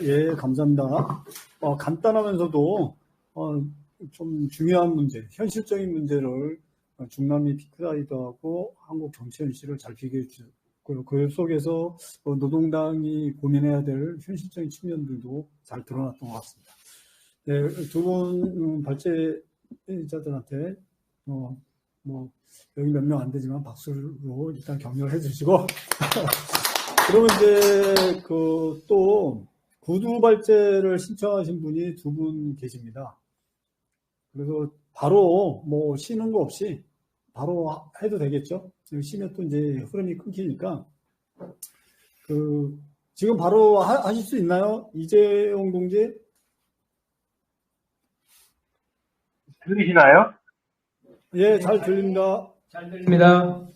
예, 감사합니다. 간단하면서도 좀 중요한 문제, 현실적인 문제를 중남미 피크라이더하고 한국 정치 현실을 잘 비교해 주셨고요. 그 속에서 노동당이 고민해야 될 현실적인 측면들도 잘 드러났던 것 같습니다. 네, 두 분 발제자들한테 여기 몇 명 안 되지만 박수로 일단 격려를 해주시고 그러면 이제 또 구두 발제를 신청하신 분이 두 분 계십니다. 그래서 바로 쉬는 거 없이 바로 해도 되겠죠? 쉬면 또 이제 흐름이 끊기니까 지금 바로 하실 수 있나요? 이재용 동지? 들리시나요? 예, 잘 들립니다. 잘 들립니다.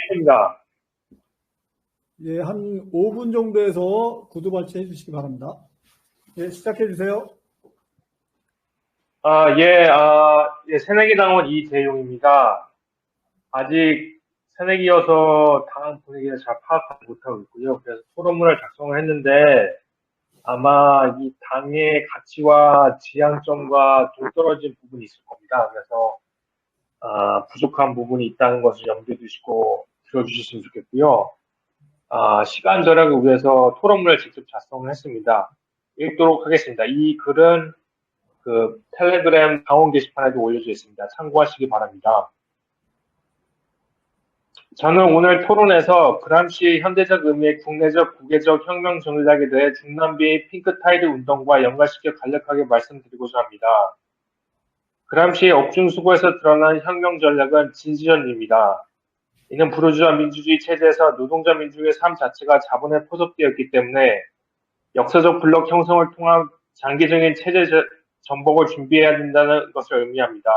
들립니다. 예, 한 5분 정도에서 구두 발제해 주시기 바랍니다. 예, 시작해 주세요. 새내기당원 이재용입니다. 아직 새내기여서 당 분위기를 잘 파악하지 못하고 있고요. 그래서 토론문을 작성을 했는데 아마 이 당의 가치와 지향점과 동떨어진 부분이 있을 겁니다. 그래서 부족한 부분이 있다는 것을 염두에 두시고 들어주셨으면 좋겠고요. 시간 절약을 위해서 토론문을 직접 작성을 했습니다. 읽도록 하겠습니다. 이 글은 텔레그램 당원 게시판에도 올려져 있습니다. 참고하시기 바랍니다. 저는 오늘 토론에서 그람시의 현대적 의미의 국내적, 국외적 혁명 전략에 대해 중남미 핑크타이드 운동과 연관시켜 간략하게 말씀드리고자 합니다. 그람시의 옥중수고에서 드러난 혁명 전략은 진시전입니다. 이는 부르주아 민주주의 체제에서 노동자 민중의 삶 자체가 자본에 포섭되었기 때문에 역사적 블록 형성을 통한 장기적인 체제 전복을 준비해야 된다는 것을 의미합니다.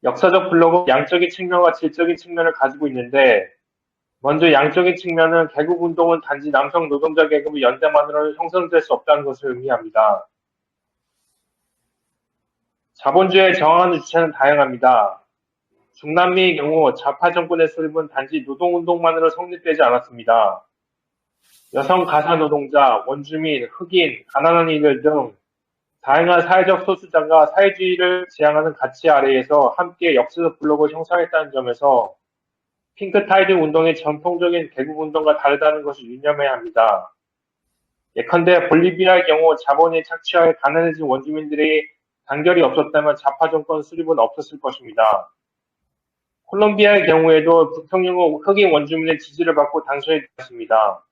역사적 블록은 양적인 측면과 질적인 측면을 가지고 있는데 먼저 양적인 측면은 개국운동은 단지 남성 노동자 계급의 연대만으로는 형성될 수 없다는 것을 의미합니다. 자본주의에 저항하는 주체는 다양합니다. 중남미의 경우 좌파 정권의 수립은 단지 노동운동만으로 성립되지 않았습니다. 여성 가사 노동자, 원주민, 흑인, 가난한 이들 등 다양한 사회적 소수자가 사회주의를 지향하는 가치 아래에서 함께 역사적 블록을 형성했다는 점에서 핑크타이드 운동의 전통적인 개국운동과 다르다는 것을 유념해야 합니다. 예컨대 볼리비아의 경우 자본이 착취하여 가난해진 원주민들이 단결이 없었다면 좌파 정권 수립은 없었을 것입니다. 콜롬비아의 경우에도 부통령 후 흑인 원주민의 지지를 받고 당선이 되었습니다.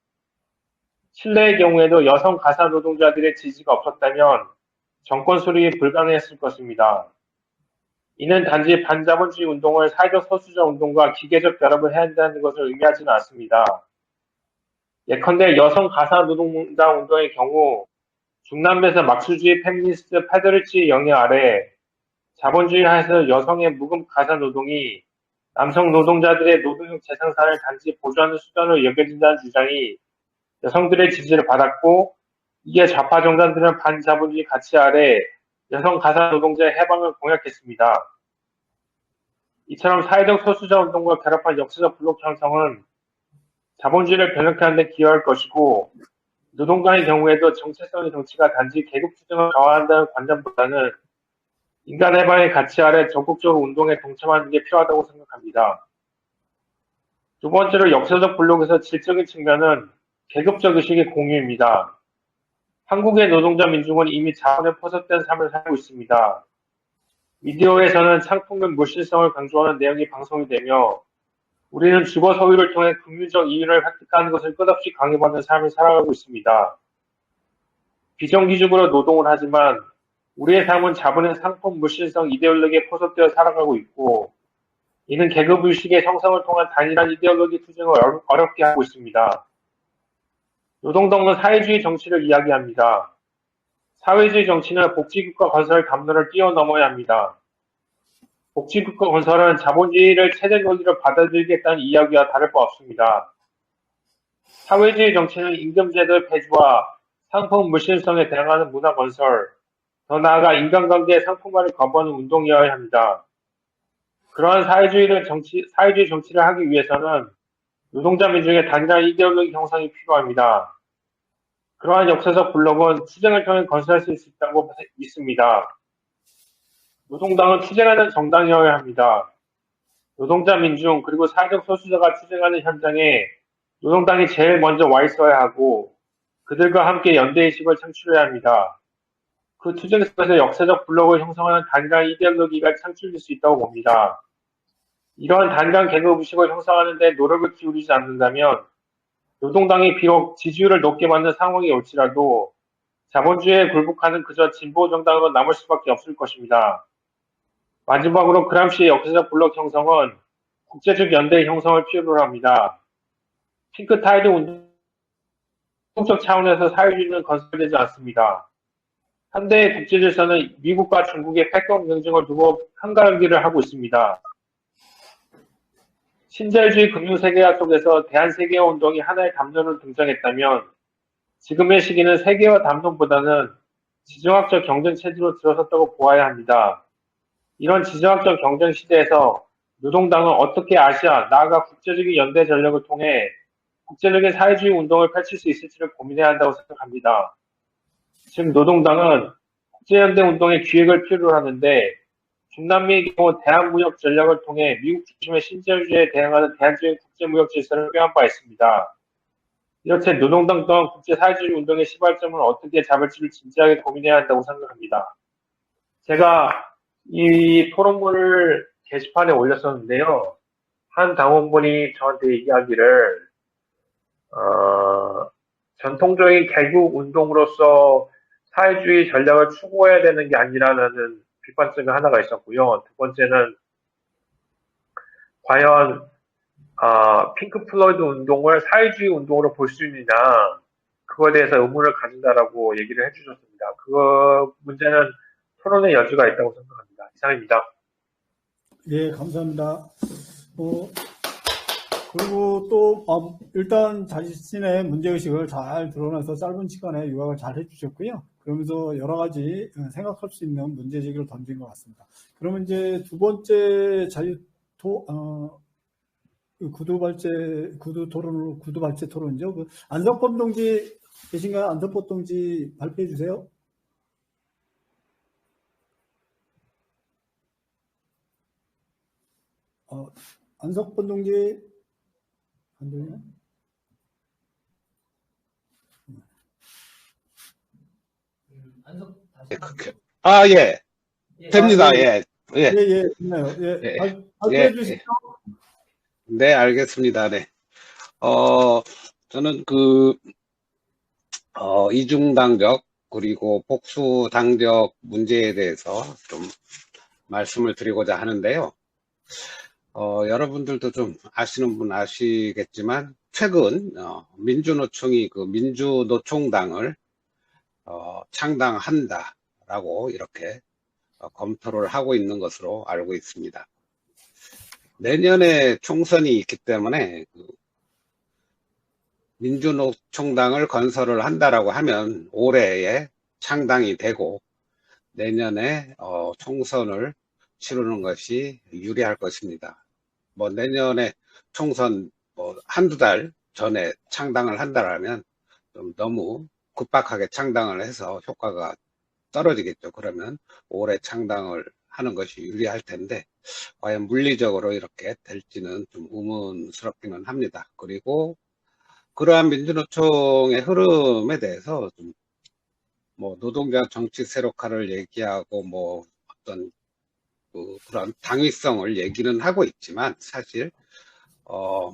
칠레의 경우에도 여성 가사 노동자들의 지지가 없었다면 정권 수립이 불가능했을 것입니다. 이는 단지 반자본주의 운동을 사회적 소수자 운동과 기계적 결합을 해야 한다는 것을 의미하지는 않습니다. 예컨대 여성 가사 노동자 운동의 경우 중남미에서 막수주의 페미니스트 페데리치의 영향 아래 자본주의 하에서 여성의 무급 가사 노동이 남성 노동자들의 노동력 재생산을 단지 보조하는 수단으로 여겨진다는 주장이 여성들의 지지를 받았고 이에 좌파 정당들은 반자본주의 가치 아래 여성 가사 노동자의 해방을 공약했습니다. 이처럼 사회적 소수자 운동과 결합한 역사적 블록 형성은 자본주의를 변혁하는 데 기여할 것이고 노동간의 경우에도 정체성의 정치가 단지 계급 투쟁을 저하한다는 관점보다는 인간 해방의 가치 아래 적극적으로 운동에 동참하는 게 필요하다고 생각합니다. 두 번째로 역사적 블록에서 질적인 측면은 계급적 의식의 공유입니다. 한국의 노동자 민중은 이미 자본에 포섭된 삶을 살고 있습니다. 미디어에서는 상품의 물실성을 강조하는 내용이 방송이 되며 우리는 주거 소유를 통해 금융적 이윤을 획득하는 것을 끝없이 강요받는 삶을 살아가고 있습니다. 비정규직으로 노동을 하지만 우리의 삶은 자본의 상품 물실성 이데올로기에 포섭되어 살아가고 있고 이는 계급의식의 형성을 통한 단일한 이데올로기 투쟁을 어렵게 하고 있습니다. 노동당은 사회주의 정치를 이야기합니다. 사회주의 정치는 복지국가 건설 담론을 뛰어넘어야 합니다. 복지국가 건설은 자본주의를 체제 논리로 받아들이겠다는 이야기와 다를 바 없습니다. 사회주의 정치는 임금제도의 폐지와 상품 물실성에 대항하는 문화 건설, 더 나아가 인간관계의 상품화를 거부하는 운동이어야 합니다. 그러한 사회주의 정치를 하기 위해서는 노동자 민중의 단일한 이데올로기 형성이 필요합니다. 그러한 역사적 블록은 투쟁을 통해 건설할 수 있다고 믿습니다. 노동당은 투쟁하는 정당이어야 합니다. 노동자 민중 그리고 사회적 소수자가 투쟁하는 현장에 노동당이 제일 먼저 와 있어야 하고 그들과 함께 연대의식을 창출해야 합니다. 그 투쟁 속에서 역사적 블록을 형성하는 단일한 이데올로기가 창출될 수 있다고 봅니다. 이러한 단일한 계급 의식을 형성하는 데 노력을 기울이지 않는다면 노동당이 비록 지지율을 높게 받는 상황이 올지라도 자본주의에 굴복하는 그저 진보 정당으로 남을 수밖에 없을 것입니다. 마지막으로 그람시의 역사적 블록 형성은 국제적 연대 형성을 필요로 합니다. 핑크타이드 운동적 차원에서 사회주의는 건설되지 않습니다. 현대의 국제질서는 미국과 중국의 패권 경쟁을 두고 한가하기를 하고 있습니다. 신자유주의 금융세계화 속에서 대한세계화 운동이 하나의 담론으로 등장했다면 지금의 시기는 세계화 담론보다는 지정학적 경쟁 체제로 들어섰다고 보아야 합니다. 이런 지정학적 경쟁 시대에서 노동당은 어떻게 아시아, 나아가 국제적인 연대 전력을 통해 국제적인 사회주의 운동을 펼칠 수 있을지를 고민해야 한다고 생각합니다. 즉 노동당은 국제연대 운동의 기획을 필요로 하는데 중남미의 경우 대한무역 전략을 통해 미국 중심의 신자유주의에 대응하는 대안적인 국제무역 질서를 꾀한 바 있습니다. 이렇듯 노동당 또한 국제사회주의 운동의 시발점을 어떻게 잡을지를 진지하게 고민해야 한다고 생각합니다. 제가 이 토론문을 게시판에 올렸었는데요. 한 당원분이 저한테 얘기하기를 전통적인 개국 운동으로서 사회주의 전략을 추구해야 되는 게 아니라는 비판점이 하나가 있었고요. 두 번째는 과연 핑크 플로이드 운동을 사회주의 운동으로 볼 수 있느냐 그거에 대해서 의문을 가진다라고 얘기를 해주셨습니다. 그 문제는 토론의 여지가 있다고 생각합니다. 이상입니다. 예, 감사합니다. 그리고 또 일단 자신의 문제의식을 잘 드러내서 짧은 시간에 요약을 잘 해주셨고요. 그러면서 여러 가지 생각할 수 있는 문제제기를 던진 것 같습니다. 그러면 이제 두 번째 구두발제 토론이죠. 그 안석범 동지 계신가요? 안석범 동지 발표해 주세요. 안석범 동지 안 되나요? 예. 됩니다. 예. 예. 예, 됐나요? 예, 발표해 주시죠. 네, 알겠습니다. 네. 저는 이중당적, 그리고 복수당적 문제에 대해서 좀 말씀을 드리고자 하는데요. 여러분들도 좀 아시는 분 아시겠지만, 최근, 민주노총이 민주노총당을, 창당한다라고 이렇게 검토를 하고 있는 것으로 알고 있습니다. 내년에 총선이 있기 때문에 민주노총당을 건설을 한다라고 하면 올해에 창당이 되고 내년에 총선을 치르는 것이 유리할 것입니다. 내년에 총선 한두 달 전에 창당을 한다라면 좀 너무 급박하게 창당을 해서 효과가 떨어지겠죠. 그러면 올해 창당을 하는 것이 유리할 텐데 과연 물리적으로 이렇게 될지는 좀 의문스럽기는 합니다. 그리고 그러한 민주노총의 흐름에 대해서 좀 노동자 정치 세력화를 얘기하고 어떤 그런 당위성을 얘기는 하고 있지만 사실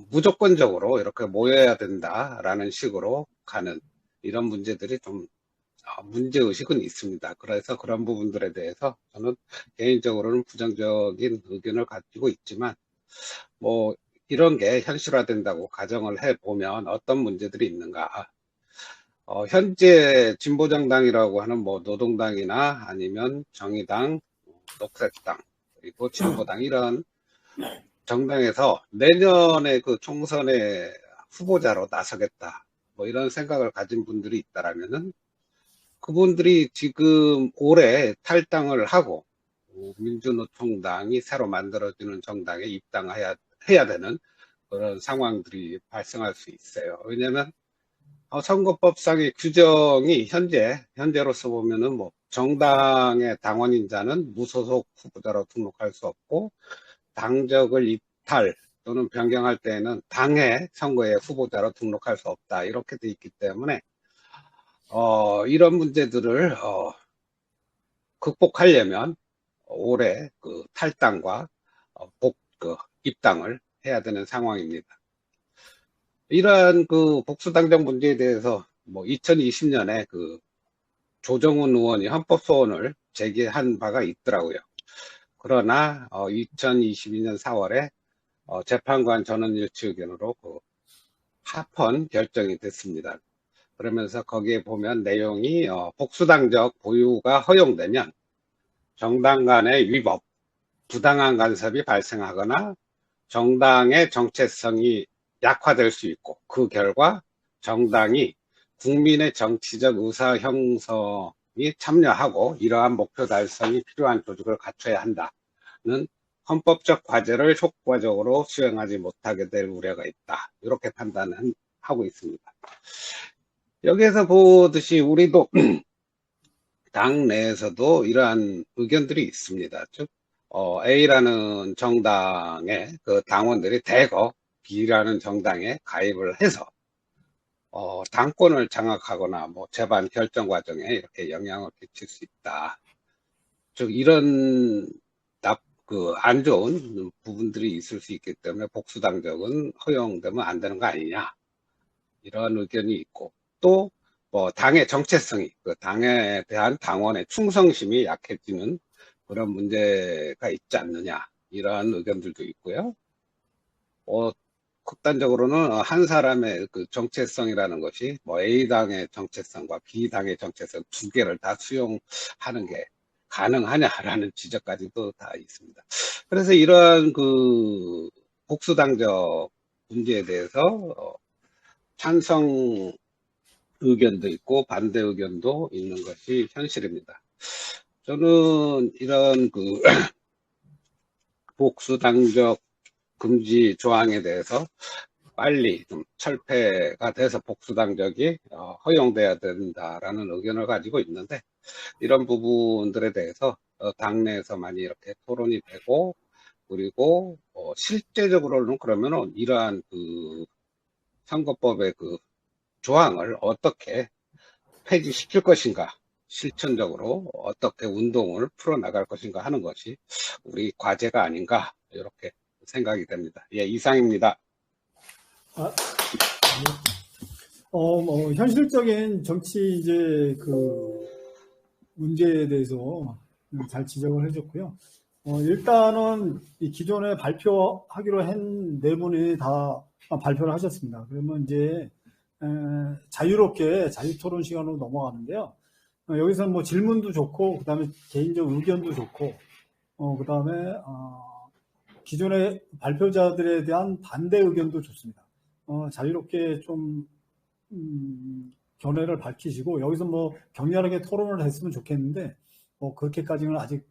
무조건적으로 이렇게 모여야 된다라는 식으로 가는 이런 문제들이 좀 문제의식은 있습니다. 그래서 그런 부분들에 대해서 저는 개인적으로는 부정적인 의견을 가지고 있지만 이런 게 현실화된다고 가정을 해보면 어떤 문제들이 있는가. 현재 진보정당이라고 하는 노동당이나 아니면 정의당, 녹색당, 그리고 진보당 이런 정당에서 내년에 그 총선에 후보자로 나서겠다. 이런 생각을 가진 분들이 있다라면은 그분들이 지금 올해 탈당을 하고 민주노총당이 새로 만들어지는 정당에 입당해야 되는 그런 상황들이 발생할 수 있어요. 왜냐하면 선거법상의 규정이 현재로서 보면은 뭐 정당의 당원인 자는 무소속 후보자로 등록할 수 없고 당적을 이탈 또는 변경할 때에는 당의 선거에 후보자로 등록할 수 없다 이렇게 돼 있기 때문에 이런 문제들을 극복하려면 올해 그 탈당과 입당을 해야 되는 상황입니다. 이러한 그 복수당적 문제에 대해서 뭐 2020년에 그 조정훈 의원이 헌법소원을 제기한 바가 있더라고요. 그러나 2022년 4월에 재판관 전원 일치 의견으로 그 파권 결정이 됐습니다. 그러면서 거기에 보면 내용이 복수당적 보유가 허용되면 정당 간의 위법, 부당한 간섭이 발생하거나 정당의 정체성이 약화될 수 있고 그 결과 정당이 국민의 정치적 의사 형성이 참여하고 이러한 목표 달성이 필요한 조직을 갖춰야 한다는 헌법적 과제를 효과적으로 수행하지 못하게 될 우려가 있다. 이렇게 판단하고 있습니다. 여기에서 보듯이 우리도 당 내에서도 이러한 의견들이 있습니다. 즉 A라는 정당의 그 당원들이 대거 B라는 정당에 가입을 해서 당권을 장악하거나 뭐 재반 결정 과정에 이렇게 영향을 끼칠 수 있다. 즉 이런 안 좋은 부분들이 있을 수 있기 때문에 복수당적은 허용되면 안 되는 거 아니냐 이런 의견이 있고 또 뭐 당의 정체성이 그 당에 대한 당원의 충성심이 약해지는 그런 문제가 있지 않느냐 이러한 의견들도 있고요. 극단적으로는 한 사람의 그 정체성이라는 것이 뭐 A당의 정체성과 B당의 정체성 두 개를 다 수용하는 게 가능하냐라는 지적까지도 다 있습니다. 그래서 이러한 그 복수당적 문제에 대해서 찬성 의견도 있고 반대 의견도 있는 것이 현실입니다. 저는 이런 그 복수당적 금지 조항에 대해서 빨리 좀 철폐가 돼서 복수당적이 허용돼야 된다라는 의견을 가지고 있는데 이런 부분들에 대해서 당내에서 많이 이렇게 토론이 되고 그리고 실제적으로는 그러면은 이러한 그 선거법의 그 조항을 어떻게 폐지시킬 것인가 실천적으로 어떻게 운동을 풀어나갈 것인가 하는 것이 우리 과제가 아닌가 이렇게 생각이 됩니다. 예, 이상입니다. 현실적인 정치 이제 그 문제에 대해서 잘 지적을 해줬고요. 일단은 이 기존에 발표하기로 한 네 분이 다 발표를 하셨습니다. 그러면 이제 자유롭게 자유토론 시간으로 넘어가는데요. 여기서 뭐 질문도 좋고, 그 다음에 개인적 의견도 좋고, 그 다음에 기존의 발표자들에 대한 반대 의견도 좋습니다. 자유롭게 좀 견해를 밝히시고 여기서 뭐 격렬하게 토론을 했으면 좋겠는데 그렇게까지는 아직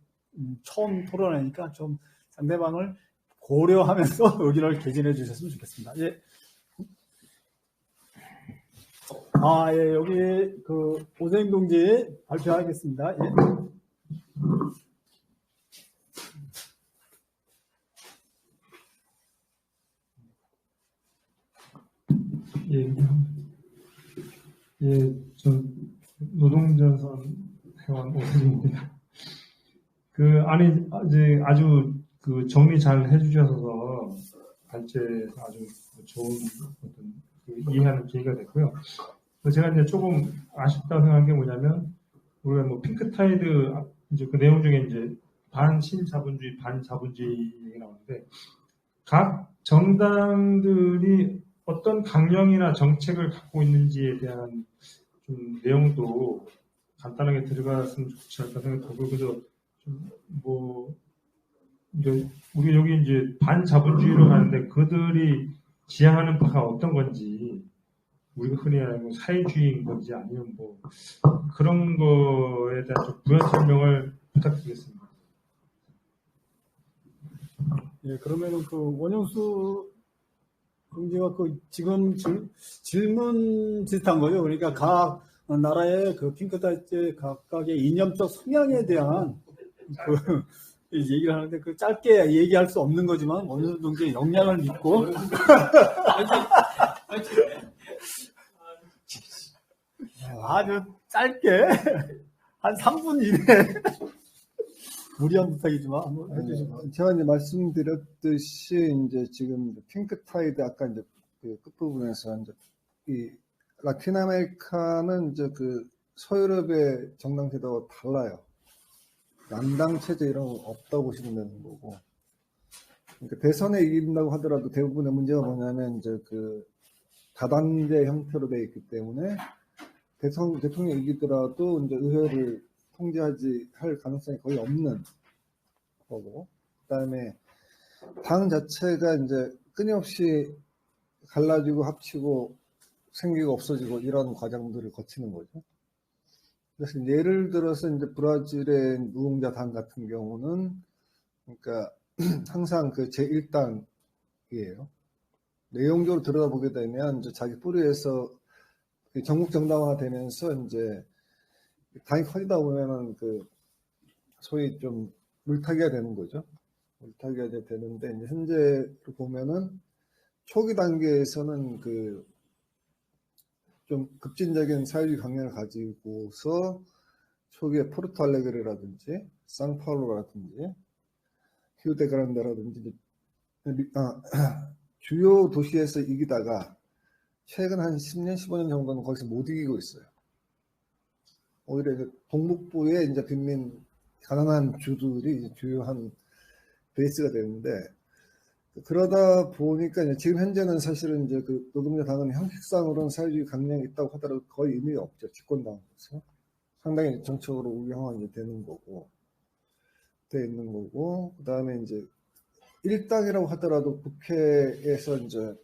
처음 토론하니까 좀 상대방을 고려하면서 의견을 개진해 주셨으면 좋겠습니다. 예. 예, 여기 그 오세영 동지 발표하겠습니다. 예. 예, 저 노동전선 회원 오세훈입니다. 이제 아주 그 정리 잘 해주셔서 발제 아주 좋은 어떤 이해하는 계기가 됐고요. 제가 이제 조금 아쉽다고 생각한 게 뭐냐면 우리가 뭐 핑크타이드 이제 그 내용 중에 이제 반신자본주의, 반자본주의 얘기 나오는데 각 정당들이 어떤 강령이나 정책을 갖고 있는지에 대한 좀 내용도 간단하게 들어갔으면 좋지 않을까 생각하고 그래서 좀 뭐 이제 우리 여기 이제 반자본주의로 가는데 그들이 지향하는 바가 어떤 건지 우리가 흔히 알고 사회주의인 건지 아니면 뭐 그런 거에 대한 좀 부연 설명을 부탁드리겠습니다. 예, 그러면은 그 원영수 문제가 지금 질문 비슷한 거죠. 그러니까 각 나라의 그 핑크타이트 각각의 이념적 성향에 대한 그 얘기를 하는데 그 짧게 얘기할 수 없는 거지만 어느 정도의 영향을 믿고 아주 짧게 한 3분 이내에 무리한 부탁이지만 한번 해주시면. 제가 이제 말씀드렸듯이 이제 지금 핑크타이드 아까 이제 그 끝부분에서 이제 이 라틴 아메리카는 이제 그 서유럽의 정당 제도와 달라요. 양당 체제 이런 거 없다고 보시면 되는 거고. 그러니까 대선에 이긴다고 하더라도 대부분의 문제가 뭐냐면 이제 그 다당제 형태로 되어 있기 때문에 대통령이 이기더라도 이제 의회를 통제하지 할 가능성이 거의 없는 거고, 그다음에 당 자체가 이제 끊임없이 갈라지고 합치고 생기고 없어지고 이런 과정들을 거치는 거죠. 그래서 예를 들어서 이제 브라질의 노동자 당 같은 경우는 그러니까 항상 그 제1당이에요. 내용적으로 들여다보게 되면 이제 자기 뿌리에서 전국 정당화 되면서 이제 당이 커지다 보면은 그 소위 좀 물타기가 되는 거죠. 물타기가 되는데 이제 현재 보면은 초기 단계에서는 그 좀 급진적인 사회주의 강령을 가지고서 초기에 포르투알레그레라든지 상파울루라든지 히우데그란데라든지 주요 도시에서 이기다가 최근 한 10년, 15년 정도는 거기서 못 이기고 있어요. 오히려 이제 동북부의 이제 빈민, 가난한 주들이 이제 주요한 베이스가 되는데, 그러다 보니까 이제 지금 현재는 사실은 이제 그 노동자 당은 형식상으로는 사회주의 강령이 있다고 하더라도 거의 의미가 없죠. 집권당으로서. 상당히 정책으로 우경화가 되는 거고, 돼 있는 거고, 그 다음에 이제 일당이라고 하더라도 국회에서 이제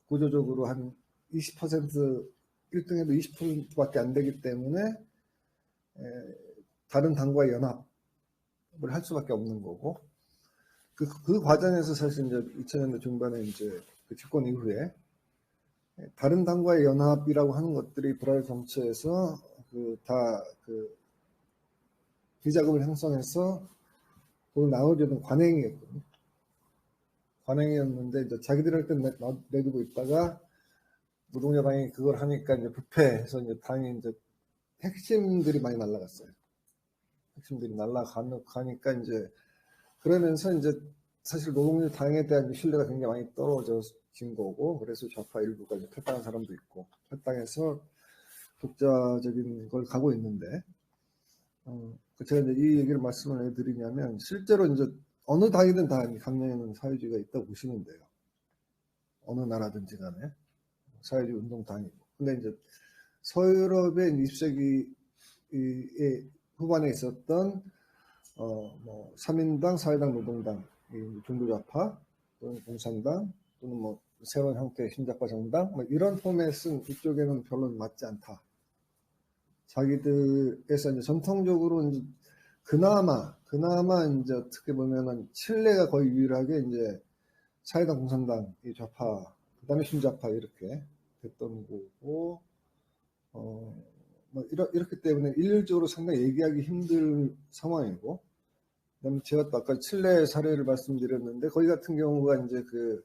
구조적으로 한 20%, 1등에도 20%밖에 안 되기 때문에 다른 당과의 연합을 할 수밖에 없는 거고, 그 과정에서 사실 이제 2000년대 중반에 이제 그 집권 이후에 다른 당과의 연합이라고 하는 것들이 브라질 정치에서 그 비자금을 형성해서 돈을 나눠주는 관행이었거든요. 관행이었는데 이제 자기들 할 때 내두고 있다가 노동자당이 그걸 하니까 이제 부패해서 이제 당이 이제 핵심들이 많이 날아갔어요. 핵심들이 날아가니까 이제 그러면서 이제 사실 노동자 당에 대한 신뢰가 굉장히 많이 떨어진 거고, 그래서 좌파 일부가 이제 탈당한 사람도 있고, 탈당해서 독자적인 걸 가고 있는데, 제가 이제 이 얘기를 말씀을 해드리냐면, 실제로 이제 어느 당이든 다 강령에는 사회주의가 있다고 보시면 돼요. 어느 나라든지 간에. 사회주의 운동당이고. 근데 이제 서유럽의 20세기 후반에 있었던 뭐 3인당, 사회당, 노동당, 중도좌파, 또는 공산당, 또는 뭐 새로운 형태의 신작과 정당, 뭐 이런 포맷은 이쪽에는 별로 맞지 않다. 자기들에서 이제 전통적으로 이제 그나마 이제 어떻게 보면은 칠레가 거의 유일하게 이제 사회당, 공산당, 이 좌파, 그다음에 신좌파 이렇게 됐던 거고, 뭐 이렇기 때문에 일률적으로 상당히 얘기하기 힘든 상황이고, 그다음에 제가 또 아까 칠레 사례를 말씀드렸는데 거기 같은 경우가 이제 그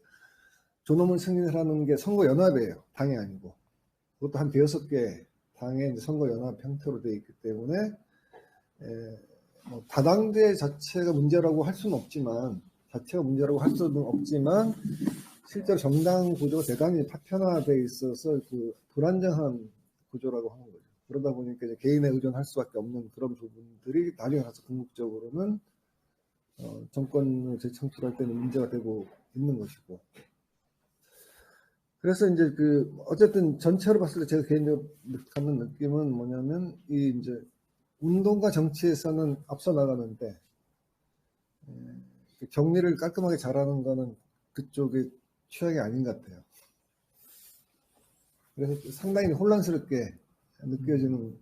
존엄을 승인하는 게 선거연합이에요. 당이 아니고. 그것도 한 5개 당의 이제 선거연합 형태로 되어 있기 때문에 뭐 다당제 자체가 문제라고 할 수는 없지만 실제로 정당 구조가 대단히 파편화되어 있어서 그 불안정한 구조라고 하는 거죠. 그러다 보니까 이제 개인에 의존할 수밖에 없는 그런 부분들이 나중에 가서 궁극적으로는 정권을 재창출할 때는 문제가 되고 있는 것이고. 그래서 이제 어쨌든 전체로 봤을 때 제가 개인적으로 갖는 느낌은 뭐냐면, 이 이제 운동과 정치에서는 앞서 나가는데, 정리를 깔끔하게 잘하는 거는 그쪽의 취향이 아닌 것 같아요. 그래서 상당히 혼란스럽게 느껴지는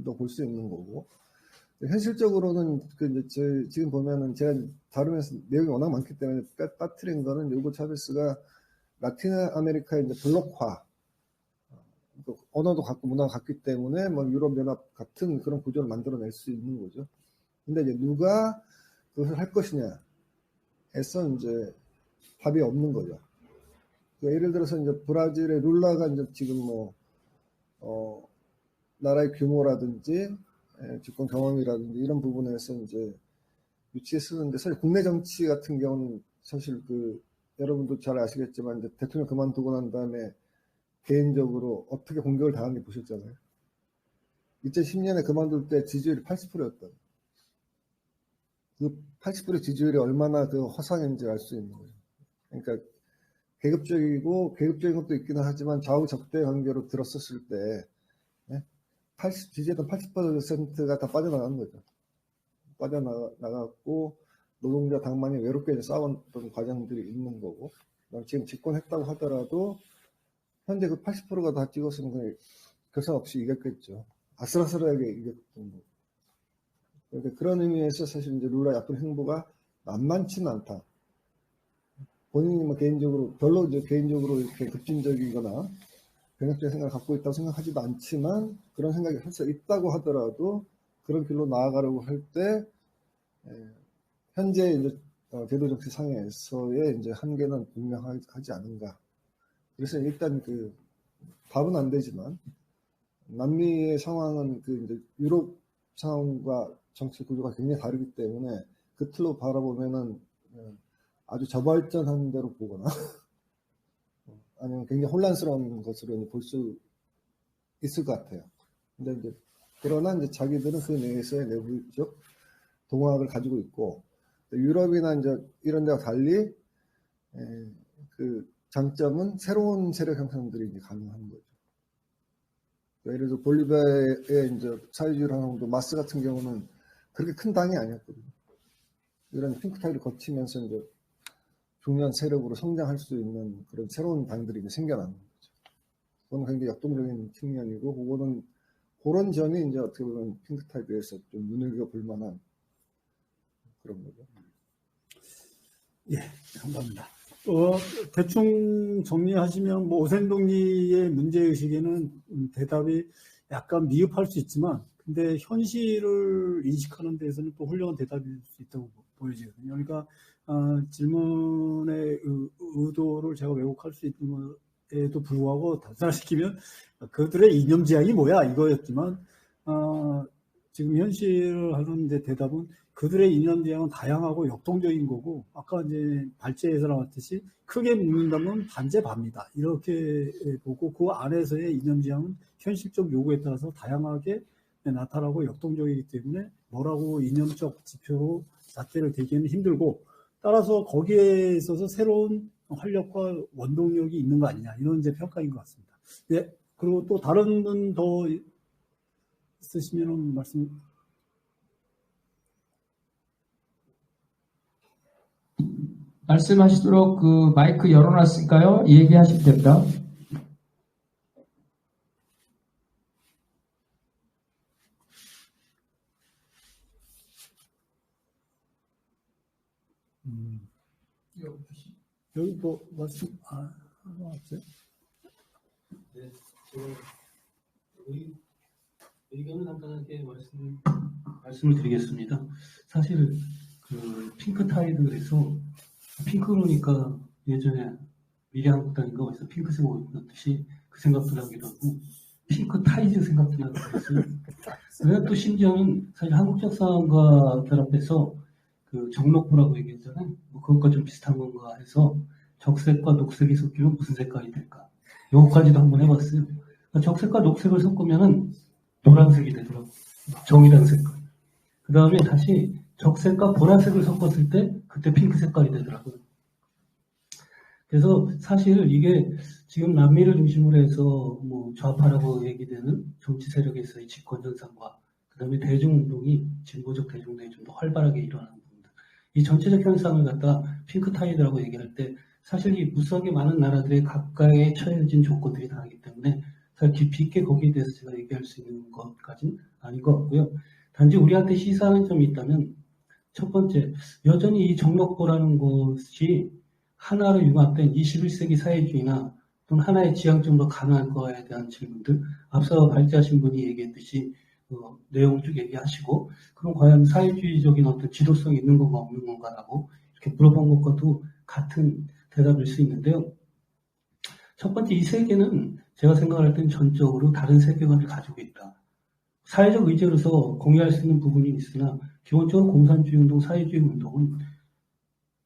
거 볼 수 있는 거고, 현실적으로는 지금 보면은 제가 다루면서 내용이 워낙 많기 때문에 빠뜨린 거는 요거 차베스가 라틴 아메리카의 이제 블록화, 언어도 같고 문화가 같기 때문에 뭐 유럽 연합 같은 그런 구조를 만들어낼 수 있는 거죠. 근데 이제 누가 그것을 할 것이냐에서 이제 답이 없는 거죠. 그러니까 예를 들어서 이제 브라질의 룰라가 이제 지금 뭐 나라의 규모라든지 집권 경험이라든지 이런 부분에서 이제 유치해 쓰는데, 사실 국내 정치 같은 경우는 사실 여러분도 잘 아시겠지만 이제 대통령 그만두고 난 다음에 개인적으로 어떻게 공격을 당한지 보셨잖아요. 2010년에 그만둘 때 지지율이 80%였다. 그 80% 지지율이 얼마나 그 허상인지 알 수 있는 거예요. 그러니까 계급적인 것도 있기는 하지만 좌우적대 관계로 들었었을 때 지지했던 80%가 다 빠져나간 거죠. 빠져나갔고 노동자 당만이 외롭게 이제 싸웠던 과정들이 있는 거고, 지금 집권했다고 하더라도 현재 그 80%가 다 찍었으면 그냥 결산 없이 이겼겠죠. 아슬아슬하게 이겼던 거고. 그러니까 그런 의미에서 사실 이제 룰라의 앞으로 행보가 만만치는 않다. 본인이 뭐 별로 이제 개인적으로 이렇게 급진적이거나 변혁적인 생각을 갖고 있다고 생각하지도 않지만, 그런 생각이 할 수 있다고 하더라도 그런 길로 나아가려고 할 때 현재 이제 제도 정치 상에서의 이제 한계는 분명하지 않은가. 그래서 일단 답은 안 되지만, 남미의 상황은 이제 유럽 상황과 정치 구조가 굉장히 다르기 때문에 그 틀로 바라보면은 아주 저발전한 대로 보거나 아니면 굉장히 혼란스러운 것으로 볼 수 있을 것 같아요. 근데 이제 그러나 이제 자기들은 그 내에서의 내부적 동화를 가지고 있고, 유럽이나 이제 이런 데와 달리 그 장점은 새로운 세력 형성들이 이제 가능한 거죠. 예를 들어 볼리비아의 이제 사회주의를 하는 것도 마스 같은 경우는 그렇게 큰 당이 아니었거든요. 이런 핑크타이를 거치면서 이제 중요한 세력으로 성장할 수 있는 그런 새로운 당들이 이제 생겨나는 거죠. 그건 굉장히 역동적인 측면이고, 그런 점이 이제 어떻게 보면 핑크타이드에서 좀 눈여겨볼 만한 그런 거죠. 예, 감사합니다. 대충 정리하시면 뭐 오센동리의 문제의식에는 대답이 약간 미흡할 수 있지만, 근데 현실을 인식하는 데서는 또 훌륭한 대답일 수 있다고 보여지거든요. 그러니까 질문의 의도를 제가 왜곡할 수 있는 것에도 불구하고 단순화시키면 그들의 이념지향이 뭐야 이거였지만, 지금 현실을 하는 데 대답은 그들의 이념지향은 다양하고 역동적인 거고, 아까 이제 발제에서 나왔듯이 크게 묻는다면 반제반입니다. 이렇게 보고 그 안에서의 이념지향은 현실적 요구에 따라서 다양하게 나타나고 역동적이기 때문에 뭐라고 이념적 지표로 잣대를 대기는 힘들고, 따라서 거기에 있어서 새로운 활력과 원동력이 있는 거 아니냐, 이런 이제 평가인 것 같습니다. 예, 그리고 또 다른 분 더 있으시면 말씀. 말씀하시도록 마이크 열어놨으니까요. 얘기하시면 됩니다. 여기 뭐 말씀 없어요? 네, 제가 의견을 간단하게 말씀을 드리겠습니다. 사실 핑크타이드에서 핑크 그러니까 예전에 미래한국당인가 어디서 핑크색 옷 입었듯이 그 생각도 나기도 하고, 핑크타이즈 생각도 나기도 했어요. 그리고 또 심지어는 사실 한국적상과 결합해서 정록부라고 얘기했잖아요. 뭐 그것과 좀 비슷한 건가 해서 적색과 녹색이 섞이면 무슨 색깔이 될까? 요거까지도 한번 해봤어요. 그러니까 적색과 녹색을 섞으면은 노란색이 되더라고요. 정의당 색깔. 그 다음에 다시 적색과 보라색을 섞었을 때 그때 핑크 색깔이 되더라고요. 그래서 사실 이게 지금 남미를 중심으로 해서 뭐 좌파라고 얘기되는 정치 세력에서의 집권 현상과 그 다음에 대중운동이 진보적 대중운동이 좀 더 활발하게 일어나는 부분들, 이 전체적 현상을 갖다 핑크타이드라고 얘기할 때 사실 이 무수하게 많은 나라들의 각각의 처해진 조건들이 다르기 때문에 사실 깊이 있게 거기에 대해서 제가 얘기할 수 있는 것까지는 아닌 것 같고요. 단지 우리한테 시사하는 점이 있다면, 첫 번째, 여전히 이 정록보라는 것이 하나로 융합된 21세기 사회주의나 또는 하나의 지향 좀 더 가능할 거에 대한 질문들, 앞서 발제하신 분이 얘기했듯이 내용을 쭉 얘기하시고, 그럼 과연 사회주의적인 어떤 지도성이 있는 건가 없는 건가라고 이렇게 물어본 것과도 같은 대답일 수 있는데요. 첫 번째, 이 세계는 제가 생각할 땐 전적으로 다른 세계관을 가지고 있다. 사회적 의제로서 공유할 수 있는 부분이 있으나 기본적으로 공산주의 운동, 사회주의 운동은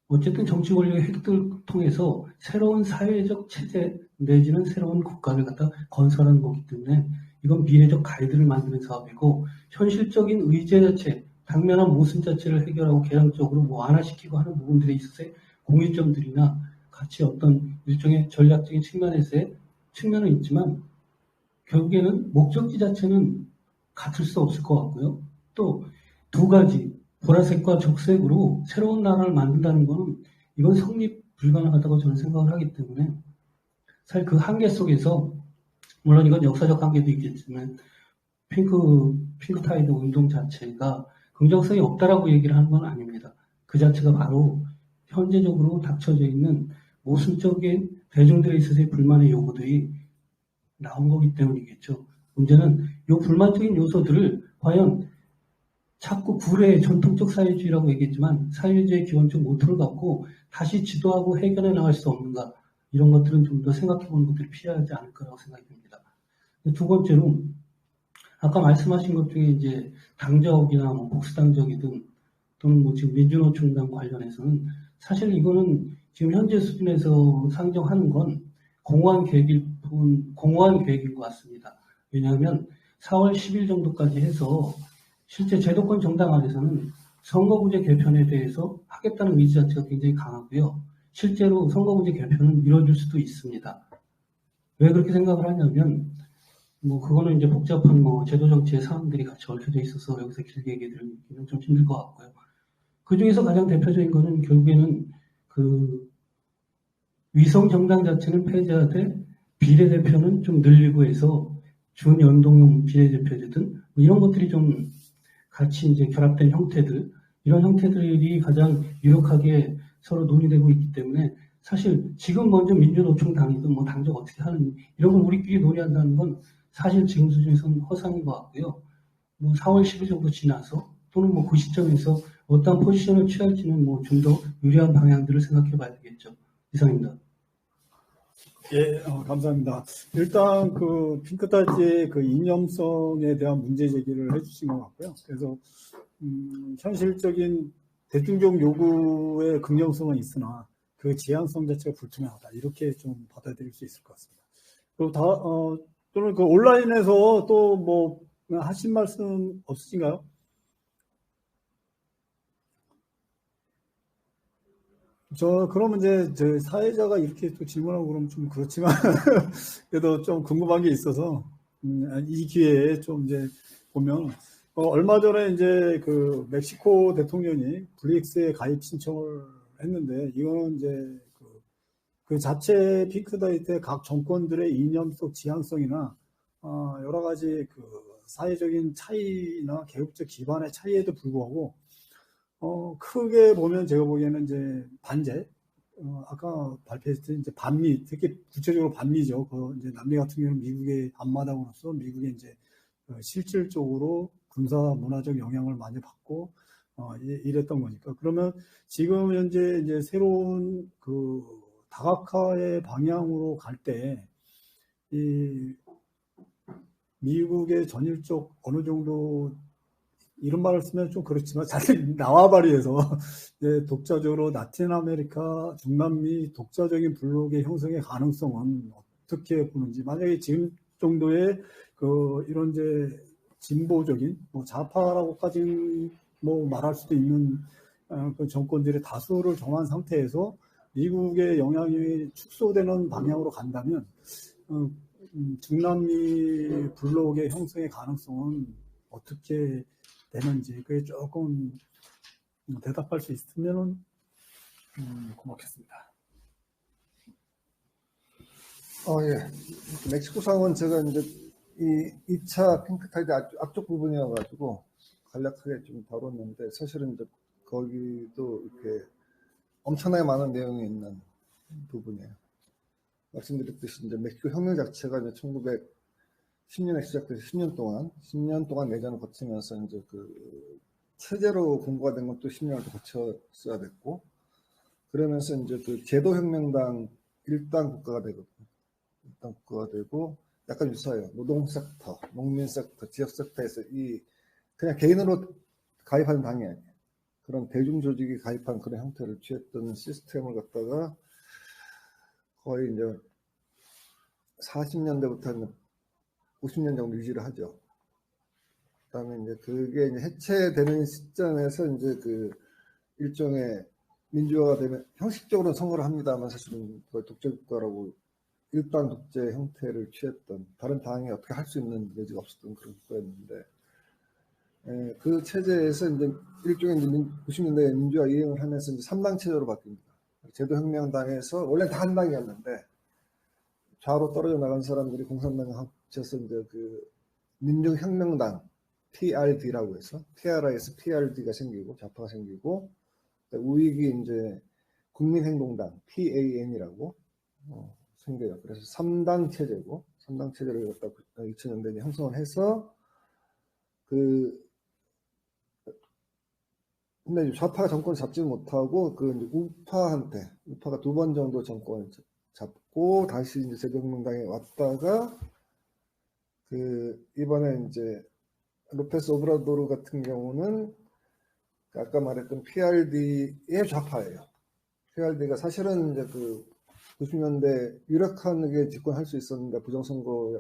어쨌든 정치 권력의 획득을 통해서 새로운 사회적 체제 내지는 새로운 국가를 갖다 건설하는 거기 때문에 이건 미래적 가이드를 만드는 사업이고, 현실적인 의제 자체, 당면한 모순 자체를 해결하고 개량적으로 완화시키고 하는 부분들에 있어서의 공유점들이나 같이 어떤 일종의 전략적인 측면에서의 측면은 있지만, 결국에는 목적지 자체는 같을 수 없을 것 같고요. 또 두 가지, 보라색과 적색으로 새로운 나라를 만든다는 것은 이건 성립 불가능하다고 저는 생각을 하기 때문에, 사실 그 한계 속에서, 물론 이건 역사적 한계도 있겠지만, 핑크타이드 운동 자체가 긍정성이 없다라고 얘기를 하는 건 아닙니다. 그 자체가 바로 현재적으로 닥쳐져 있는 모순적인 대중들에 있어서의 불만의 요구들이 나온 거기 때문이겠죠. 문제는 이 불만적인 요소들을 과연 자꾸 구례의 전통적 사회주의라고 얘기했지만 사회주의의 기본적 모토를 갖고 다시 지도하고 해결해 나갈 수 없는가, 이런 것들은 좀 더 생각해 보는 것들이 필요하지 않을까라고 생각이 듭니다. 두 번째로 아까 말씀하신 것 중에 이제 당적이나 뭐 복수당적이든 또는 뭐 지금 민주노총당 관련해서는 사실 이거는 지금 현재 수준에서 상정하는 건 공허한 계획인 것 같습니다. 왜냐하면 4월 10일 정도까지 해서 실제 제도권 정당 안에서는 선거구제 개편에 대해서 하겠다는 의지 자체가 굉장히 강하고요. 실제로 선거구제 개편은 이루어질 수도 있습니다. 왜 그렇게 생각을 하냐면, 뭐 그거는 이제 복잡한 뭐 제도 정치의 사항들이 같이 얽혀져 있어서 여기서 길게 얘기 드리기는 좀 힘들 것 같고요. 그 중에서 가장 대표적인 거는 결국에는 그 위성 정당 자체는 폐지하되 비례대표는 좀 늘리고 해서 준연동형 비례대표제든 뭐 이런 것들이 좀 같이 이제 결합된 형태들, 이런 형태들이 가장 유력하게 서로 논의되고 있기 때문에, 사실 지금 먼저 민주노총당이든 뭐 당적 어떻게 하는 이런 걸 우리끼리 논의한다는 건 사실 지금 수준에서는 허상인 것 같고요. 뭐 4월 10일 정도 지나서 또는 뭐 그 시점에서 어떤 포지션을 취할지는 뭐 좀 더 유리한 방향들을 생각해 봐야 되겠죠. 이상입니다. 예, 감사합니다. 일단 그 핑크타지의 그 이념성에 대한 문제 제기를 해주신 것 같고요. 그래서 현실적인 대중적 요구의 긍정성은 있으나 그 지향성 자체가 불투명하다, 이렇게 좀 받아들일 수 있을 것 같습니다. 그리고 또는 그 온라인에서 또 뭐 하신 말씀 없으신가요? 그러면 이제, 사회자가 이렇게 또 질문하고 그러면 좀 그렇지만, 그래도 좀 궁금한 게 있어서, 이 기회에 좀 이제 보면, 얼마 전에 이제 그 멕시코 대통령이 브릭스에 가입 신청을 했는데, 이거는 이제 그 자체 핑크타이트의 각 정권들의 이념적 지향성이나, 여러 가지 그 사회적인 차이나 개혁적 기반의 차이에도 불구하고, 크게 보면 제가 보기에는 이제 반제, 아까 발표했을 때 이제 반미, 특히 구체적으로 반미죠. 이제 남미 같은 경우는 미국의 앞마당으로서 미국의 이제 실질적으로 군사 문화적 영향을 많이 받고, 이랬던 거니까. 그러면 지금 현재 이제 새로운 그 다각화의 방향으로 갈 때, 이 미국의 전일적 어느 정도, 이런 말을 쓰면 좀 그렇지만 잘 나와바리에서 독자적으로 라틴 아메리카, 중남미 독자적인 블록의 형성의 가능성은 어떻게 보는지, 만약에 지금 정도의 이런 이제 진보적인 뭐 좌파라고까지 뭐 말할 수도 있는 그 정권들의 다수를 정한 상태에서 미국의 영향이 축소되는 방향으로 간다면 중남미 블록의 형성의 가능성은 어떻게 되는지, 그게 조금 대답할 수 있으면 고맙겠습니다. 예. 멕시코 상황은 제가 이제 이 2차 핑크타이드 앞쪽 부분이어가지고 간략하게 좀 다뤘는데, 사실은 이제 거기도 이렇게 엄청나게 많은 내용이 있는 부분이에요. 말씀드렸듯이 이제 멕시코 혁명 자체가 이제 1910년에 시작돼서 10년 동안 내전을 거치면서 이제 그 체제로 군부가 된 것도 10년을 더 거쳤어야 됐고, 그러면서 이제 그 제도혁명당 일당 국가가 되거든요. 일당 국가가 되고, 약간 유사해요. 노동 섹터, 농민 섹터, 지역 섹터에서 그냥 개인으로 가입하는 당이 아니에요. 그런 대중 조직이 가입한 그런 형태를 취했던 시스템을 갖다가 거의 이제 40년대부터 50년 정도 유지를 하죠. 그다음에 이제 그게 이제 해체되는 시점에서 이제 그 일종의 민주화가 되면 형식적으로는 선거를 합니다만 사실은 그걸 독재국가라고 일반 독재 형태를 취했던, 다른 당이 어떻게 할 수 있는 여지가 없었던 그런 국가였는데, 그 체제에서 이제 일종의 90년대 민주화 이행을 하면서 이제 3당 체제로 바뀝니다. 제도혁명당에서 원래 다 한 당이었는데 좌로 떨어져 나간 사람들이 공산당과 합쳐서 이제 그 민중혁명당 PRD라고 해서 TRI에서 PRD가 생기고 좌파가 생기고, 우익이 이제 국민행동당 PAN이라고 생겨요. 그래서 3당 체제고, 3당 체제를 갖다 2000년대에 형성을 해서 근데 좌파가 정권을 잡지 못하고 그 이제 우파가 2번 정도 정권을 잡고 다시 이제 제도혁명당에 왔다가 이번에 이제 로페스 오브라도르 같은 경우는 아까 말했던 PRD의 좌파예요. PRD가 사실은 이제 90년대 유력하게 집권할 수 있었는데 부정선거에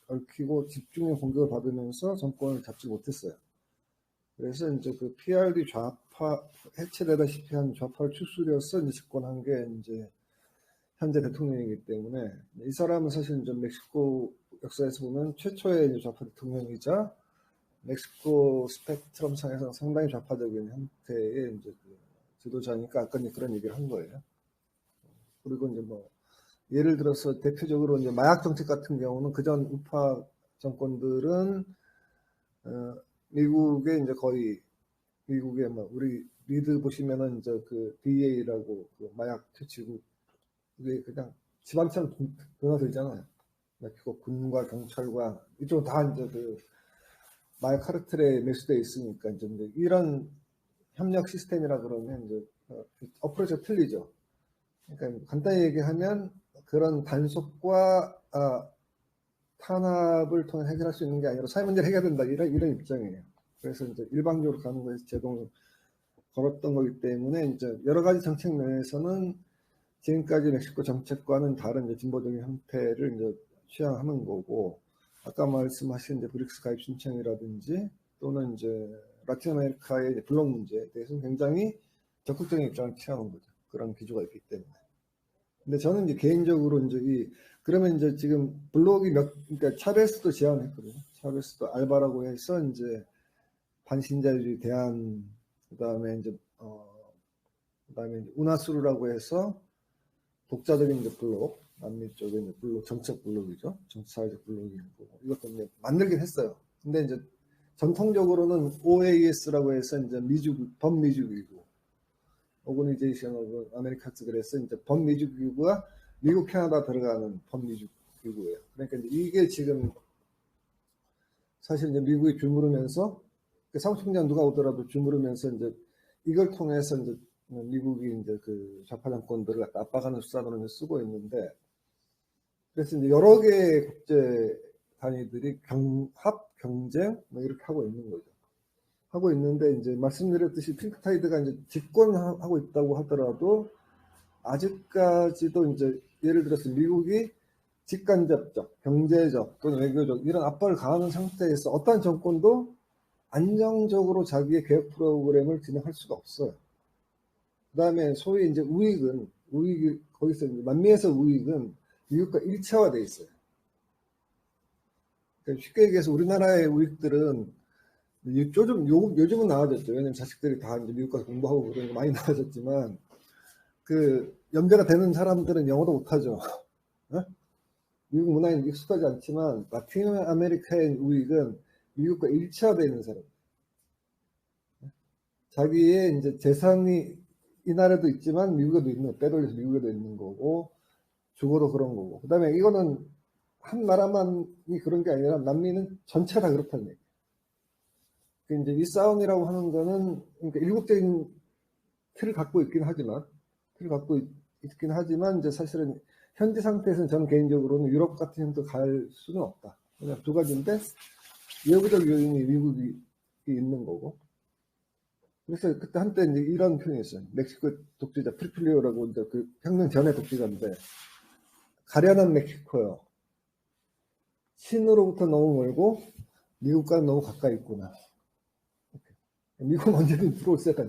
얽히고 집중력 공격을 받으면서 정권을 잡지 못했어요. 그래서 이제 그 PRD 좌파 해체되다시피 한 좌파를 추스려서 이제 집권한 게 이제 현재 대통령이기 때문에, 이 사람은 사실 이제 멕시코 역사에서 보면 최초의 이제 좌파 대통령이자 멕시코 스펙트럼 상에서 상당히 좌파적인 형태의 이제 지도자니까 아까 이제 그런 얘기를 한 거예요. 그리고 이제 예를 들어서 대표적으로 이제 마약 정책 같은 경우는 그전 우파 정권들은 미국의 이제 거의 미국의 우리 미드 보시면은 이제 그 DEA라고 그 마약 퇴치국, 이게 그냥 집안처럼 드나들잖아요. 멕시코 군과 경찰과 이쪽 다 이제 그 마약 카르텔에 매수되어 있으니까 이제 이런 협력 시스템이라 그러면 이제 어프로치가 틀리죠. 그러니까 간단히 얘기하면 그런 단속과 탄압을 통해 해결할 수 있는 게 아니라 사회 문제를 해결해야 된다, 이런 입장이에요. 그래서 이제 일방적으로 가는 거에서 제동을 걸었던 거기 때문에 이제 여러 가지 정책 면에서는 지금까지 멕시코 정책과는 다른 이제 진보적인 형태를 이제 취향하는 거고, 아까 말씀하신 이제 브릭스 가입 신청이라든지 또는 이제 라틴 아메리카의 이제 블록 문제에 대해서는 굉장히 적극적인 입장을 취하는 거죠. 그런 기조가 있기 때문에. 근데 저는 이제 개인적으로 이제 그러면 이제 지금 블록이 그러니까 차베스도 제안했거든요. 차베스도 알바라고 해서 이제 반신자유주의 대안, 그다음에 이제 우나수르라고 해서 독자적인 이제 블록, 남미 쪽의 이제 블록, 정책 블록이죠. 정치사회적 블록이고, 이것도 이제 만들긴 했어요. 근데 이제 전통적으로는 OAS라고 해서 이제 범미주기구, 오거니제이션 오브 아메리카스, 그래서 이제 범미주기구가 미국, 캐나다 들어가는 범미주기구예요. 그러니까 이제 이게 지금 사실 이제 미국이 주무르면서, 사무총장 누가 오더라도 주무르면서 이제 이걸 통해서 이제 미국이 이제 그 좌파 정권들을 갖다 압박하는 수단으로 이제 쓰고 있는데, 그래서 이제 여러 개의 국제 단위들이 합 경쟁 이렇게 하고 있는 거죠. 하고 있는데 이제 말씀드렸듯이 핑크타이드가 이제 집권하고 있다고 하더라도 아직까지도 이제 예를 들어서 미국이 직간접적, 경제적 또는 외교적 이런 압박을 가하는 상태에서 어떠한 정권도 안정적으로 자기의 개혁 프로그램을 진행할 수가 없어요. 그 다음에 소위 이제 우익이 거기서 이제 남미에서 우익은 미국과 일체화돼 있어요. 그러니까 쉽게 얘기해서 우리나라의 우익들은 요즘은 나아졌죠. 왜냐면 자식들이 다 이제 미국 가서 공부하고 그런 게 많이 나아졌지만, 연배가 되는 사람들은 영어도 못하죠. 미국 문화에 익숙하지 않지만, 라틴 아메리카의 우익은 미국과 일체화되어 있는 사람. 자기의 이제 재산이 이 나라도 있지만 미국에도 있는, 빼돌려서 미국에도 있는 거고, 중국도 그런 거고. 그 다음에 이거는 한 나라만이 그런 게 아니라 남미는 전체가 다 그렇다는 얘기예요. 그 이제 이 싸움이라고 하는 거는, 그러니까 일국적인 틀을 갖고 있긴 하지만, 이제 사실은 현재 상태에서는 저는 개인적으로는 유럽 같은 형도 갈 수는 없다. 그냥 두 가지인데, 외부적 요인이 미국이 있는 거고. 그래서 그때 한때 이제 이런 표현이 있어요. 멕시코 독재자 프리필리오라고 이제 그 혁명 전의 독재자인데, 가련한 멕시코요. 신으로부터 너무 멀고, 미국과는 너무 가까이 있구나. 미국은 언제든 들어올 수 있다.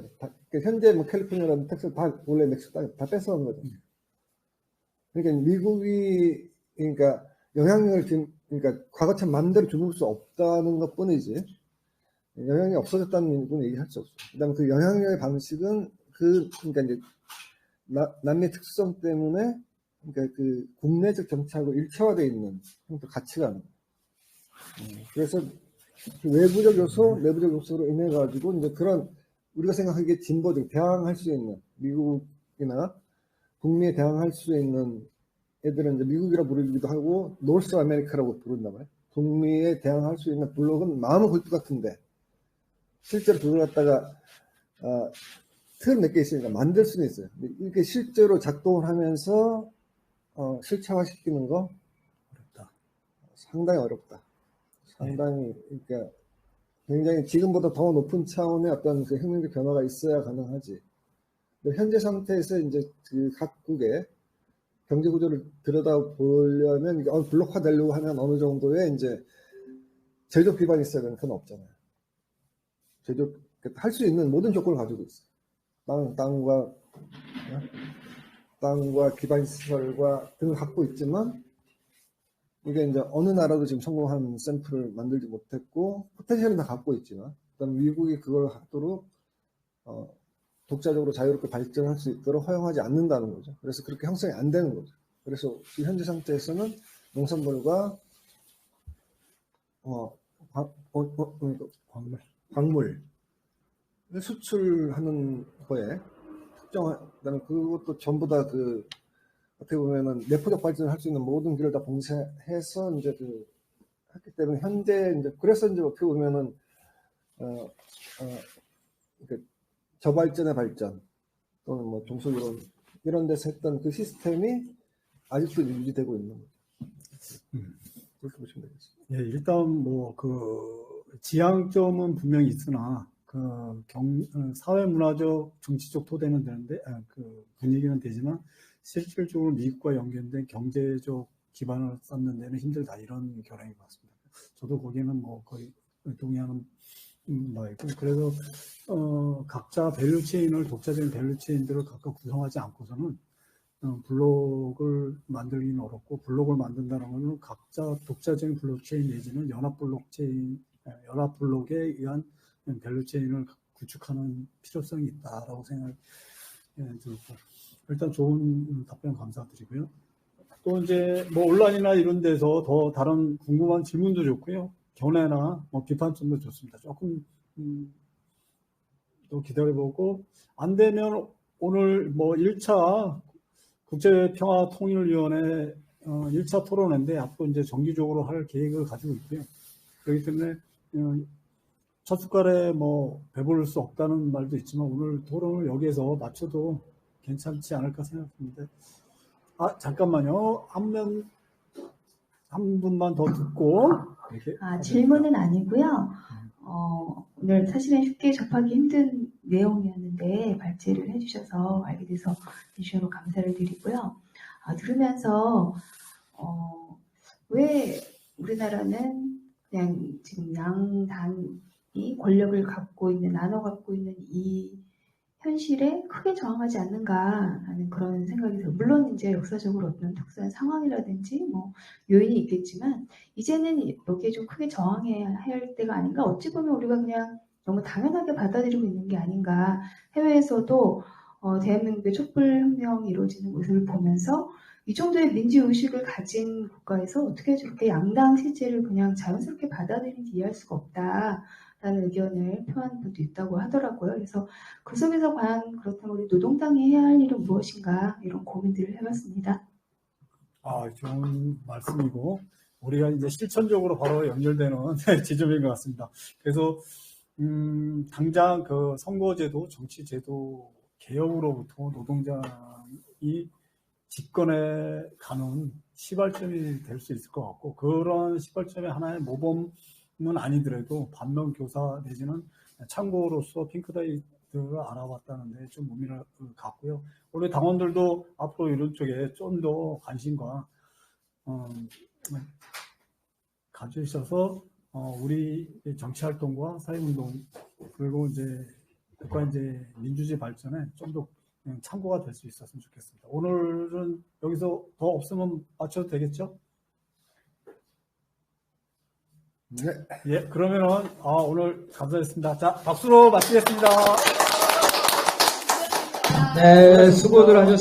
현재 뭐 캘리포니아라든 텍사스 다 원래 멕시코 땅 다 뺏어간 거죠. 그러니까 미국이, 그러니까 영향력을 지금, 그러니까 과거처럼 마음대로 주물 수 없다는 것 뿐이지, 영향이 없어졌다는 건 얘기할 수 없어요. 그 다음에 그 영향력의 방식은 그러니까 이제 남미의 특수성 때문에, 그러니까 그 국내적 정치하고 일체화되어 있는 형태 가치관. 그래서 그 외부적 요소, 내부적 요소로 인해 가지고 이제 그런 우리가 생각하기에 진보적 대항할 수 있는 미국이나 북미에 대항할 수 있는 애들은 이제 미국이라 부르기도 하고 노스 아메리카라고 부른단 말이에요. 북미에 대항할 수 있는 블록은 마음은 골프 같은데 실제로 그걸 갖다가 틀 몇 개 있으니까 만들 수는 있어요. 이렇게 실제로 작동을 하면서 실체화시키는 거 어렵다. 상당히 어렵다. 상당히 그러니까 굉장히 지금보다 더 높은 차원의 어떤 그 혁명적 변화가 있어야 가능하지. 현재 상태에서 이제 그 각국의 경제 구조를 들여다보려면 이게 블록화 되려고 하면 어느 정도의 이제 제조업 기반이 있어야 되는 건 없잖아요. 제조업 할 수 있는 모든 조건을 가지고 있어요. 땅과 기반 시설과 등을 갖고 있지만 이게 이제 어느 나라도 지금 성공한 샘플을 만들지 못했고 포텐셜은 다 갖고 있지만 그다음 미국이 그걸 하도록 독자적으로 자유롭게 발전할 수 있도록 허용하지 않는다는 거죠. 그래서 그렇게 형성이 안 되는 거죠. 그래서 현재 상태에서는 농산물과 광물 수출하는 거에 특정한 그다음에 그것도 전부 다 그 어떻게 보면은 내포적 발전을 할 수 있는 모든 길을 다 봉쇄해서 이제 그 했기 때문에 현재 이제 그래서 이제 어떻게 보면은 저발전의 발전 또는 뭐 종속이론 이런 데서 했던 그 시스템이 아직도 유지되고 있는 거죠. 그렇게 보시면 되겠습니다. 예, 일단 뭐 그 지향점은 분명히 있으나 그 사회 문화적 정치적 토대는 되는데 그 분위기는 되지만 실질적으로 미국과 연결된 경제적 기반을 쌓는 데는 힘들다 이런 결론인 것 같습니다. 저도 거기는 뭐 거의 동의하는 바이고 그래서 각자 밸류체인을 독자적인 밸류체인들을 각각 구성하지 않고서는 블록을 만들기는 어렵고 블록을 만든다는 것은 각자 독자적인 블록체인 내지는 연합 블록에 의한 밸류체인을 구축하는 필요성이 있다라고 생각이 들고 일단 좋은 답변 감사드리고요. 또 이제 뭐 온라인이나 이런 데서 더 다른 궁금한 질문도 좋고요. 견해나 뭐 비판점도 좋습니다. 조금 또 기다려보고 안 되면 오늘 뭐 1차 국제평화통일위원회 1차 토론회인데 앞으로 이제 정기적으로 할 계획을 가지고 있고요. 그렇기 때문에 첫 숟갈에 뭐 배부를 수 없다는 말도 있지만 오늘 토론을 여기에서 마쳐도 괜찮지 않을까 생각합니다. 잠깐만요. 한 분만 더 듣고 이렇게 질문은 아니고요. 오늘 사실은 쉽게 접하기 힘든 내용이었는데 발제를 해주셔서 알게 돼서 진심으로 감사를 드리고요. 들으면서 왜 우리나라는 그냥 지금 양당이 권력을 나눠 갖고 있는 이 현실에 크게 저항하지 않는가 하는 그런 생각이 들어요. 물론 이제 역사적으로 어떤 특수한 상황이라든지 뭐 요인이 있겠지만 이제는 여기에 좀 크게 저항해야 할 때가 아닌가. 어찌 보면 우리가 그냥 너무 당연하게 받아들이고 있는 게 아닌가. 해외에서도 대한민국의 촛불혁명이 이루어지는 모습을 보면서 이 정도의 민주의식을 가진 국가에서 어떻게 저렇게 양당 체제를 그냥 자연스럽게 받아들이는지 이해할 수가 없다. 라는 의견을 표한 분도 있다고 하더라고요. 그래서 그 속에서 과연 그렇다면 우리 노동당이 해야 할 일은 무엇인가 이런 고민들을 해봤습니다. 좋은 말씀이고 우리가 이제 실천적으로 바로 연결되는 지점인 것 같습니다. 그래서 당장 그 선거제도, 정치제도 개혁으로부터 노동장이 집권에 가는 시발점이 될 수 있을 것 같고 그런 시발점의 하나의 모범은 아니더라도 반면교사 내지는 참고로서 핑크타이드를 알아봤다는데 좀 의미를 갖고요. 우리 당원들도 앞으로 이런 쪽에 좀 더 관심과 가져주셔서 우리 정치활동과 사회운동 그리고 이제 국가 이제 민주주의 발전에 좀 더 참고가 될 수 있었으면 좋겠습니다. 오늘은 여기서 더 없으면 마쳐도 되겠죠? 네. 예, 그러면은 오늘 감사했습니다. 자, 박수로 마치겠습니다. 네, 수고들 하셨습니다.